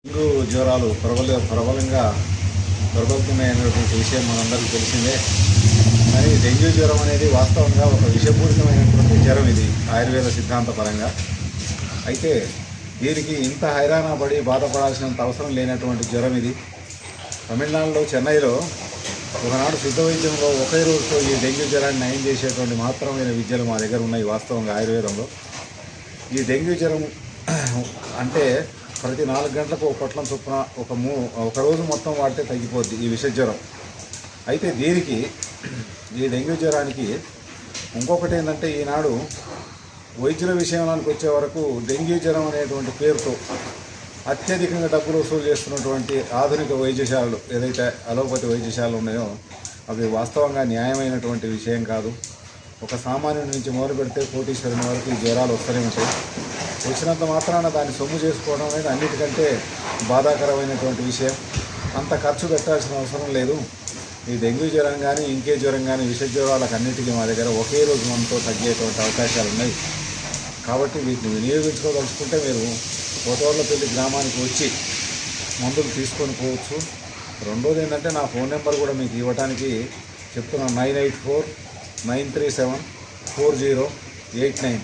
Dengue జ్వరాలు ప్రబలంగా ప్రబలుతున్నాయనేటువంటి విషయం మనందరికీ తెలిసిందే. కానీ డెంగ్యూ జ్వరం అనేది వాస్తవంగా ఒక విషపూరితమైనటువంటి జ్వరం. ఇది ఆయుర్వేద సిద్ధాంతపరంగా అయితే దీనికి ఇంత హైరాణ పడి బాధపడాల్సినంత అవసరం లేనటువంటి జ్వరం ఇది. తమిళనాడులో చెన్నైలో ఒకనాడు సిద్ధ వైద్యంలో ఒకే రోజుతో ఈ డెంగ్యూ జ్వరాన్ని నయం చేసేటువంటి మాత్రమైన విద్యలు మా దగ్గర ఉన్నాయి. వాస్తవంగా ఆయుర్వేదంలో ఈ డెంగ్యూ జ్వరం అంటే ప్రతి 4 గంటలకు ఒక పొట్లం చొప్పున ఒక రోజు మొత్తం వాడితే తగ్గిపోద్ది ఈ విష జ్వరం. అయితే దీనికి ఈ డెంగ్యూ జ్వరానికి ఇంకొకటి ఏంటంటే, ఈనాడు వైద్యుల విషయానికి వచ్చే వరకు డెంగ్యూ జ్వరం అనేటువంటి పేరుతో అత్యధికంగా డబ్బులు వసూలు చేస్తున్నటువంటి ఆధునిక వైద్యశాలలు ఏదైతే అలోపతి వైద్యశాలలు ఉన్నాయో అవి వాస్తవంగా న్యాయమైనటువంటి విషయం కాదు. ఒక సామాన్యుడి నుంచి మొదలు పెడితే కోటీశ్వరుని వరకు ఈ జ్వరాలు వస్తూనే ఉంటాయి. వచ్చినంత మాత్రాన దాన్ని సొమ్ము చేసుకోవడం అనేది అన్నిటికంటే బాధాకరమైనటువంటి విషయం. అంత ఖర్చు పెట్టాల్సిన అవసరం లేదు. ఈ డెంగ్యూ జ్వరం కానీ ఇంకే జ్వరం కానీ విష జ్వరాలకు అన్నిటికీ మా దగ్గర ఒకే రోజు మనతో తగ్గేటువంటి అవకాశాలు ఉన్నాయి. కాబట్టి వీటిని వినియోగించుకోదలుచుకుంటే మీరు కోటవర్లపల్లి గ్రామానికి వచ్చి మందులు తీసుకొని పోవచ్చు. రెండోది ఏంటంటే, నా ఫోన్ నెంబర్ కూడా మీకు ఇవ్వడానికి చెప్తున్నాను. 984-937-4089.